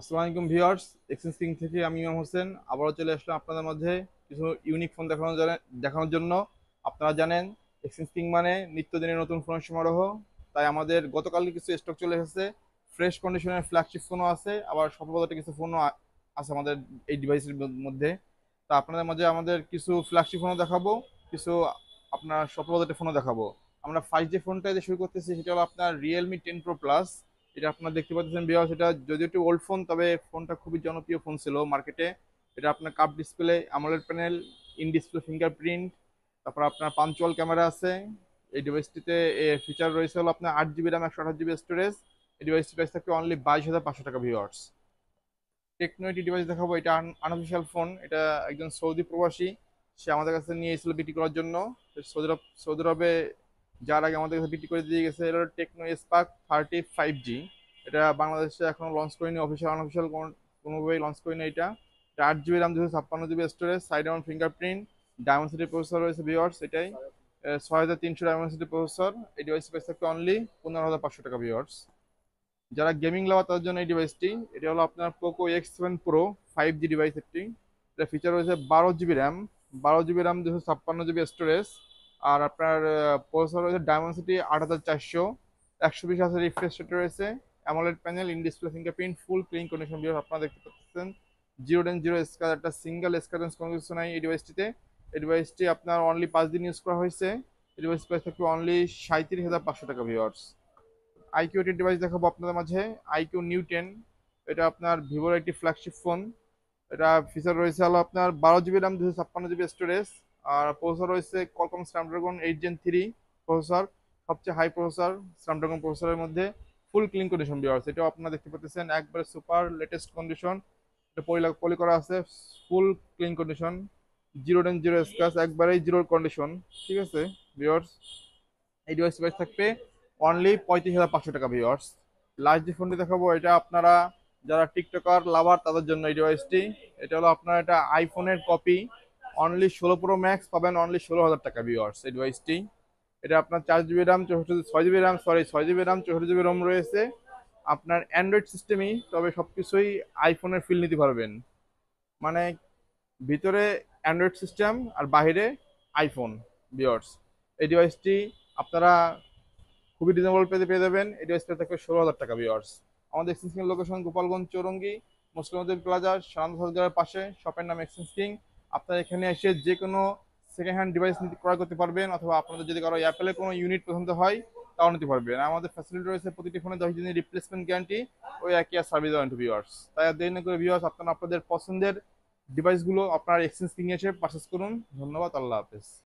আসসালামু আলাইকুম viewers, exchange king থেকে আমি ইমাম হোসেন আবারও চলে আসলাম আপনাদের মধ্যে কিছু ইউনিক ফোন দেখানোর জন্য। আপনারা জানেন এক্সচেঞ্জ কিং মানে নিত্যদিনের নতুন ফোনের সমারোহ। তাই আমাদের গতকাল কিছু স্টক চলে এসেছে, ফ্রেশ কন্ডিশনের ফ্ল্যাগশিপ ফোনও আছে, আবার স্বল্প বাজেটের কিছু ফোনও আছে আমাদের এই ডিভাইসের মধ্যে। তা আপনাদের মাঝে আমাদের কিছু ফ্ল্যাগশিপ ফোনও দেখাবো, কিছু আপনার স্বল্প বাজেটের ফোনও দেখাবো। আমরা ফার্স্ট যে ফোনটা দিয়ে শুরু করতেছি সেটা হলো আপনার Realme 10 Pro Plus। এটা আপনারা দেখতে পাচ্ছেন বিয়াস, এটা যদিও একটু ওল্ড ফোন, তবে ফোনটা খুবই জনপ্রিয় ফোন ছিল মার্কেটে। এটা আপনার cup display, AMOLED panel, in display fingerprint, তারপর আপনার পাঞ্চুয়াল ক্যামেরা আছে। এই ডিভাইসটিতে ফিচার রয়েছে হলো আপনার 8 জিবি র্যাম, 128 জিবি স্টোরেজ। এই ডিভাইসটি প্রাইস থাকবে অনলি 22,500 টাকা ভিউয়ার্স। টেকনো একটি ডিভাইস দেখাবো, এটা আনঅফিসিয়াল ফোন। এটা একজন সৌদি প্রবাসী, সে আমাদের কাছে নিয়ে এসেছিল বিক্রি করার জন্য। সৌদি আরবে যার আগে আমাদের কাছে বিক্রি করে দিয়ে গেছে। এটা টেকনো স্পার্ক 35G। এটা বাংলাদেশে এখনো লঞ্চ করেনি, অফিসিয়াল আনঅফিসিয়াল কোনোভাবেই লঞ্চ করেনি। এটা 8 GB RAM, 256 GB storage, side Mount fingerprint, diamond city processor রয়েছে ভিউয়ার্স। এটাই 6300 ডায়মন্ড সিটি প্রসেসর। এই ডিভাইস প্রাইস থাকবে অনলি 15,500 টাকা ভিউয়ার্স। যারা গেমিং লাভার তাদের জন্য এই ডিভাইসটি। এটা হলো আপনার Poco X7 Pro 5G device একটি। এটা ফিচার রয়েছে 12 GB RAM, 12 GB RAM, 256 GB storage. আর আপনার প্রসেসর রয়েছে ডায়মন্ড সিটি 8400, 120 হাজার রিফ্রেশ রেট রয়েছে। AMOLED panel, in display fingerprint, full clean condition view আপনারা দেখতে পাচ্ছেন। জিরো ডেন জিরো স্ক্র্যাচ, একটা সিঙ্গেল স্ক্র্যাচ কোনো কিছু নাই এই ডিভাইসটিতে। এই ডিভাইসটি আপনার অনলি 5 দিন ইউজ করা হয়েছে। এই ডিভাইস প্রাইস থাকবে অনলি 37,500 টাকা ভিউয়ার্স। আইকিউ 10 ডিভাইস দেখাবো আপনাদের মাঝে। iQOO Neo 10, এটা আপনার ভিভোর একটি ফ্ল্যাগশিপ ফোন। এটা ফিচার রয়েছে হলো আপনার 12 জিবি র্যাম, 256 জিবি স্টোরেজ। আর প্রসেসর রয়েছে Qualcomm Snapdragon 8 Gen 3 প্রসেসর, সবচেয়ে হাই প্রসেসর স্ন্যাপড্রাগন প্রসেসরের মধ্যে। ফুল ক্লিন কন্ডিশন ভিউয়ার্স, এটাও আপনারা দেখতে পাচ্ছেন, একবারে সুপার লেটেস্ট কন্ডিশন। এটা পলি করা আছে, ফুল clean condition, zero dent zero scratch, একবারেই জিরো কন্ডিশন। ঠিক আছে ভিউয়ার্স, এই ডিভাইস প্রাইস থাকবে অনলি 35,500 টাকা ভিউয়ার্স। লাস্ট যে ফোনটি দেখাবো, এটা আপনারা যারা টিকটকার লাভার তাদের জন্য এই ডিভাইসটি। এটা হলো আপনার এটা আইফোনের কপি, অনলি 16 Pro Max পাবেন অনলি 16,000 টাকা ভিউয়ার্স এই ডিভাইসটি। এটা আপনার 4 GB RAM, 6 GB RAM, 6 GB RAM, 64 GB ROM রয়েছে। আপনার অ্যান্ড্রয়েড সিস্টেমই, তবে সবকিছুই আইফোনের ফিল নিতে পারবেন। মানে ভিতরে অ্যান্ড্রয়েড সিস্টেম আর বাইরে আইফোন ভিউয়ার্স। এই ডিভাইসটি আপনারা খুবই রিজনেবল পেয়ে যাবেন। এটি স্পেস থাকবে 16,000 টাকা ভিউয়ার্স। আমাদের exchange king location Gopalganj Chowrangi, Muslimuddin plaza, শান্ত হলদিয়ার পাশে। শপের নাম এক্সচেঞ্জ কিং। আপনারা এখানে এসে যে কোনো সেকেন্ড হ্যান্ড ডিভাইস ক্রয় করতে পারবেন, অথবা আপনাদের যদি কারো অ্যাপেলের কোনো ইউনিট পছন্দ হয় তাও নিতে পারবেন। আমাদের ফ্যাসিলিটি রয়েছে প্রতিটি ফোনে 10 দিনের রিপ্লেসমেন্ট গ্যারান্টি, ওই একই আর সার্ভিস ওয়ারেন্টি ভিউয়ার্স। তাই আর দেরি না করে ভিউয়ার্স, আপনারা আপনাদের পছন্দের ডিভাইসগুলো আপনার এক্সচেঞ্জ কিং এসে পারচেস করুন। ধন্যবাদ, আল্লাহ হাফেজ।